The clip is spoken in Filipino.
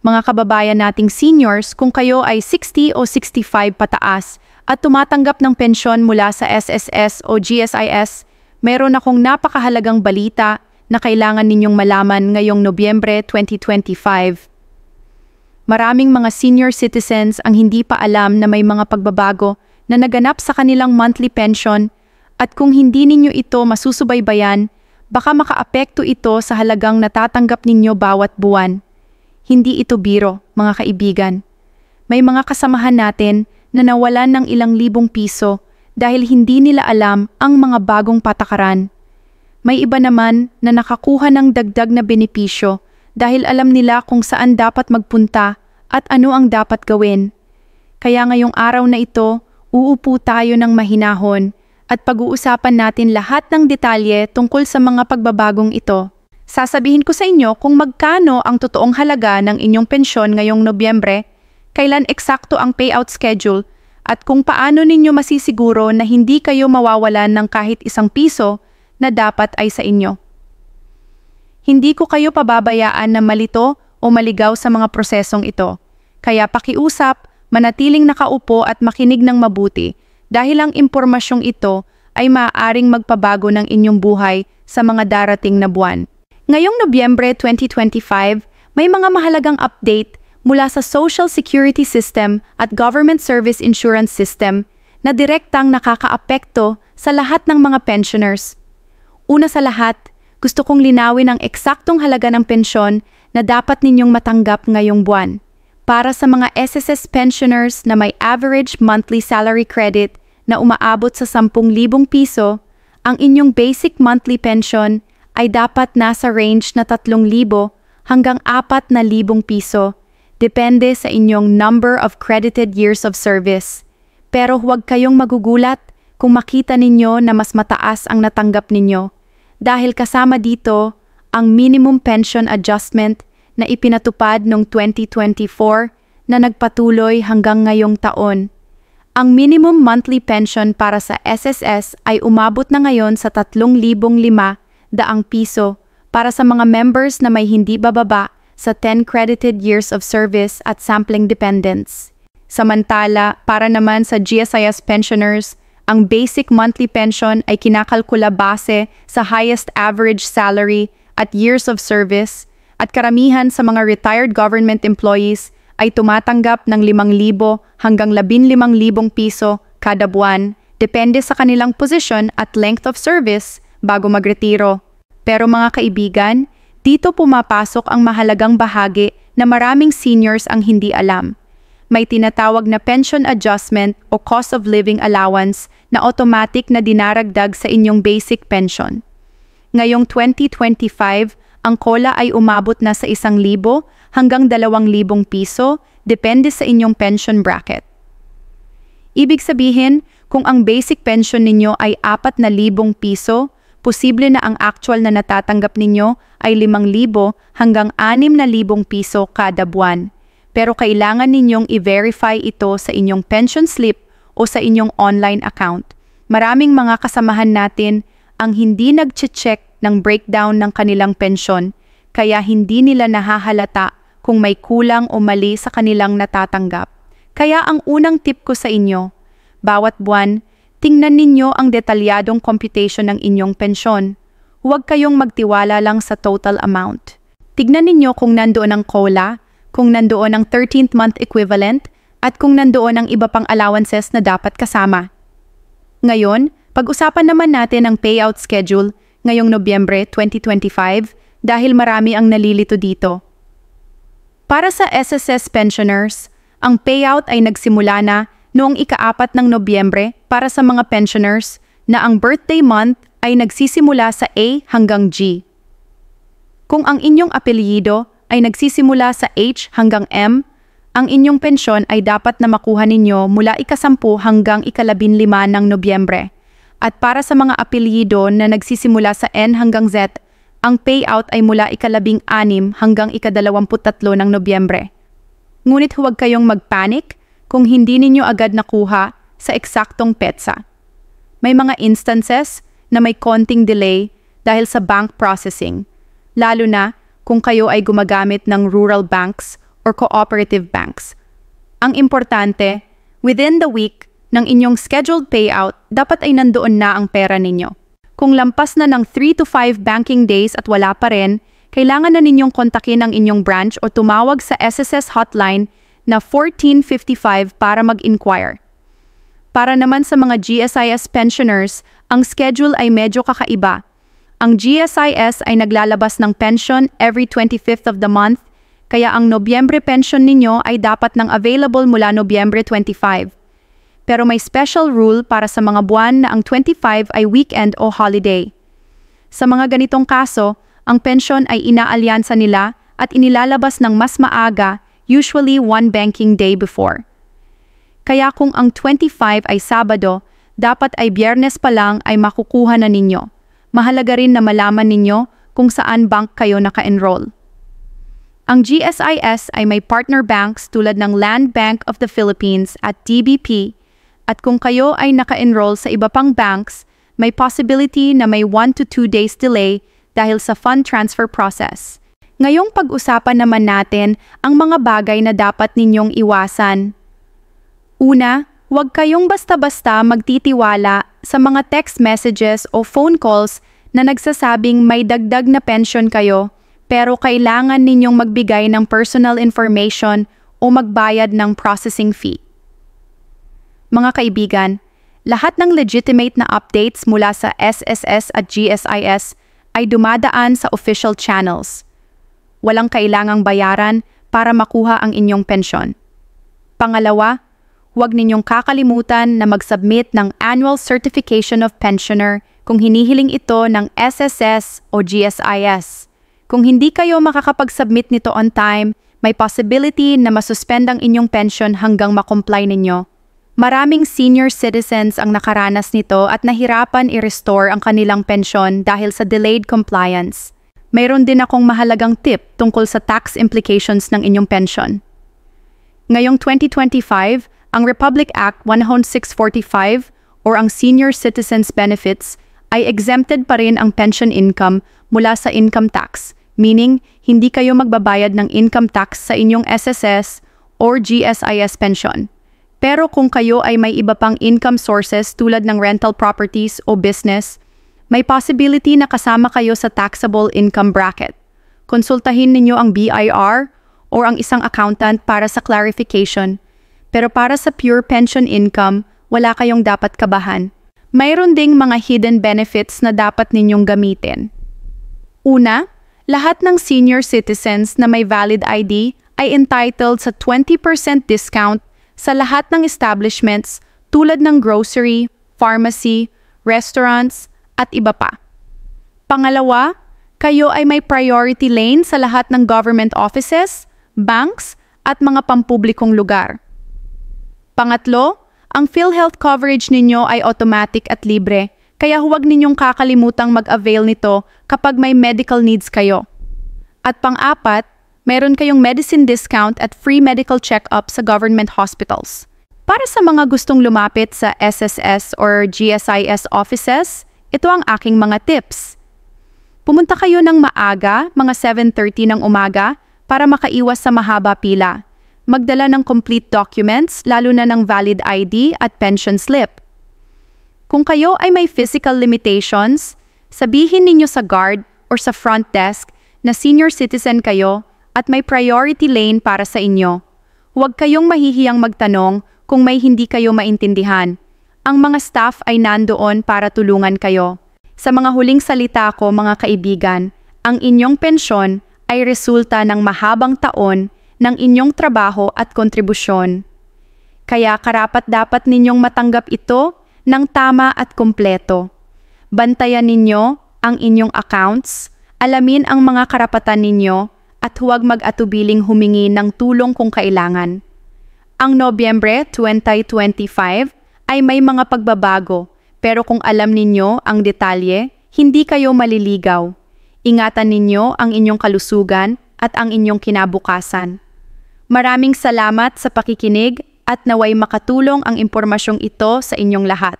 mga kababayan nating seniors, kung kayo ay 60 o 65 pataas at tumatanggap ng pensyon mula sa SSS o GSIS, meron akong napakahalagang balita na kailangan ninyong malaman ngayong Nobyembre 2025. Maraming mga senior citizens ang hindi pa alam na may mga pagbabago na naganap sa kanilang monthly pension at kung hindi ninyo ito masusubaybayan, baka makaapekto ito sa halagang natatanggap ninyo bawat buwan. Hindi ito biro, mga kaibigan. May mga kasamahan natin na nawalan ng ilang libong piso dahil hindi nila alam ang mga bagong patakaran. May iba naman na nakakuha ng dagdag na benepisyo dahil alam nila kung saan dapat magpunta at ano ang dapat gawin. Kaya ngayong araw na ito, uupo tayo ng mahinahon at pag-uusapan natin lahat ng detalye tungkol sa mga pagbabagong ito. Sasabihin ko sa inyo kung magkano ang totoong halaga ng inyong pensyon ngayong Nobyembre, kailan eksakto ang payout schedule, at kung paano ninyo masisiguro na hindi kayo mawawalan ng kahit isang piso na dapat ay sa inyo. Hindi ko kayo pababayaan na malito o maligaw sa mga prosesong ito. Kaya pakiusap, manatiling nakaupo at makinig ng mabuti dahil ang impormasyong ito ay maaaring magpabago ng inyong buhay sa mga darating na buwan. Ngayong Nobyembre 2025, may mga mahalagang update mula sa Social Security System at Government Service Insurance System na direktang nakakaapekto sa lahat ng mga pensioners. Una sa lahat, gusto kong linawin ang eksaktong halaga ng pensyon na dapat ninyong matanggap ngayong buwan. Para sa mga SSS pensioners na may average monthly salary credit na umaabot sa 10,000 piso, ang inyong basic monthly pension ay dapat nasa range na 3,000 hanggang 4,000 piso. Depende sa inyong number of credited years of service. Pero huwag kayong magugulat kung makita ninyo na mas mataas ang natanggap ninyo. Dahil kasama dito ang minimum pension adjustment na ipinatupad noong 2024 na nagpatuloy hanggang ngayong taon. Ang minimum monthly pension para sa SSS ay umabot na ngayon sa 3,500 piso para sa mga members na may hindi bababa sa 10 credited years of service at sampling dependents. Samantala, para naman sa GSIS pensioners, ang basic monthly pension ay kinakalkula base sa highest average salary at years of service, at karamihan sa mga retired government employees ay tumatanggap ng 5,000 hanggang 15,000 piso kada buwan, depende sa kanilang posisyon at length of service bago magretiro. Pero mga kaibigan, dito pumapasok ang mahalagang bahagi na maraming seniors ang hindi alam. May tinatawag na pension adjustment o cost of living allowance na automatic na dinaragdag sa inyong basic pension. Ngayong 2025, ang COLA ay umabot na sa 1,000 hanggang 2,000 piso, depende sa inyong pension bracket. Ibig sabihin, kung ang basic pension ninyo ay 4,000 piso, posible na ang actual na natatanggap ninyo ay 5,000 hanggang 6,000 piso kada buwan. Pero kailangan ninyong i-verify ito sa inyong pension slip o sa inyong online account. Maraming mga kasamahan natin ang hindi nag-check ng breakdown ng kanilang pensyon, kaya hindi nila nahahalata kung may kulang o mali sa kanilang natatanggap. Kaya ang unang tip ko sa inyo, bawat buwan, tingnan ninyo ang detalyadong computation ng inyong pensyon. Huwag kayong magtiwala lang sa total amount. Tignan ninyo kung nandoon ang COLA, kung nandoon ang 13th month equivalent, at kung nandoon ang iba pang allowances na dapat kasama. Ngayon, pag-usapan naman natin ang payout schedule ngayong Nobyembre 2025 dahil marami ang nalilito dito. Para sa SSS pensioners, ang payout ay nagsimula na noong ika-4 ng Nobyembre para sa mga pensioners na ang birthday month ay nagsisimula sa A hanggang G. Kung ang inyong apelyido ay nagsisimula sa H hanggang M, ang inyong pensyon ay dapat na makuha ninyo mula ika-10 hanggang ika-15 ng Nobyembre. At para sa mga apelyido na nagsisimula sa N hanggang Z, ang payout ay mula ika-16 hanggang ika-23 ng Nobyembre. Ngunit huwag kayong magpanic kung hindi ninyo agad nakuha sa eksaktong petsa. May mga instances na may konting delay dahil sa bank processing, lalo na kung kayo ay gumagamit ng rural banks or cooperative banks. Ang importante, within the week ng inyong scheduled payout, dapat ay nandoon na ang pera ninyo. Kung lampas na ng 3 to 5 banking days at wala pa rin, kailangan na ninyong kontakin ang inyong branch o tumawag sa SSS hotline na 1455 para mag-inquire. Para naman sa mga GSIS pensioners, ang schedule ay medyo kakaiba. Ang GSIS ay naglalabas ng pension every 25th of the month, kaya ang Nobyembre pension ninyo ay dapat nang available mula Nobyembre 25. Pero may special rule para sa mga buwan na ang 25 ay weekend o holiday. Sa mga ganitong kaso, ang pension ay inaalyansa nila at inilalabas ng mas maaga, usually 1 banking day before. Kaya kung ang 25 ay Sabado, dapat ay Biyernes pa lang ay makukuha na ninyo. Mahalaga rin na malaman ninyo kung saan bank kayo naka-enroll. Ang GSIS ay may partner banks tulad ng Land Bank of the Philippines at DBP, at kung kayo ay naka-enroll sa iba pang banks, may possibility na may 1 to 2 days delay dahil sa fund transfer process. Ngayong pag-usapan naman natin ang mga bagay na dapat ninyong iwasan. Una, huwag kayong basta-basta magtitiwala sa mga text messages o phone calls na nagsasabing may dagdag na pension kayo, pero kailangan ninyong magbigay ng personal information o magbayad ng processing fee. Mga kaibigan, lahat ng legitimate na updates mula sa SSS at GSIS ay dumadaan sa official channels. Walang kailangang bayaran para makuha ang inyong pensyon. Pangalawa, huwag ninyong kakalimutan na mag-submit ng Annual Certification of Pensioner kung hinihiling ito ng SSS o GSIS. Kung hindi kayo makakapag-submit nito on time, may possibility na masuspend ang inyong pension hanggang makomply ninyo. Maraming senior citizens ang nakaranas nito at nahirapan i-restore ang kanilang pensyon dahil sa delayed compliance. Mayroon din akong mahalagang tip tungkol sa tax implications ng inyong pension. Ngayong 2025, ang Republic Act 10645 or ang Senior Citizens Benefits ay exempted pa rin ang pension income mula sa income tax, meaning hindi kayo magbabayad ng income tax sa inyong SSS or GSIS pension. Pero kung kayo ay may iba pang income sources tulad ng rental properties o business, may possibility na kasama kayo sa taxable income bracket. Konsultahin ninyo ang BIR o ang isang accountant para sa clarification. Pero para sa pure pension income, wala kayong dapat kabahan. Mayroon ding mga hidden benefits na dapat ninyong gamitin. Una, lahat ng senior citizens na may valid ID ay entitled sa 20% discount sa lahat ng establishments tulad ng grocery, pharmacy, restaurants, at iba pa. Pangalawa, kayo ay may priority lane sa lahat ng government offices, banks, at mga pampublikong lugar. Pangatlo, ang PhilHealth coverage ninyo ay automatic at libre, kaya huwag ninyong kakalimutang mag-avail nito kapag may medical needs kayo. At pang-apat, meron kayong medicine discount at free medical check-up sa government hospitals. Para sa mga gustong lumapit sa SSS or GSIS offices, ito ang aking mga tips. Pumunta kayo ng maaga, mga 7:30 ng umaga, para makaiwas sa mahaba pila. Magdala ng complete documents, lalo na ng valid ID at pension slip. Kung kayo ay may physical limitations, sabihin ninyo sa guard or sa front desk na senior citizen kayo at may priority lane para sa inyo. Huwag kayong mahihiyang magtanong kung may hindi kayo maintindihan. Ang mga staff ay nandoon para tulungan kayo. Sa mga huling salita ko, mga kaibigan, ang inyong pensyon ay resulta ng mahabang taon ng inyong trabaho at kontribusyon. Kaya karapat-dapat ninyong matanggap ito ng tama at kumpleto. Bantayan ninyo ang inyong accounts, alamin ang mga karapatan ninyo, at huwag mag-atubiling humingi ng tulong kung kailangan. Ang Nobyembre 2025 ay may mga pagbabago, pero kung alam ninyo ang detalye, hindi kayo maliligaw. Ingatan ninyo ang inyong kalusugan at ang inyong kinabukasan. Maraming salamat sa pakikinig at naway makatulong ang impormasyong ito sa inyong lahat.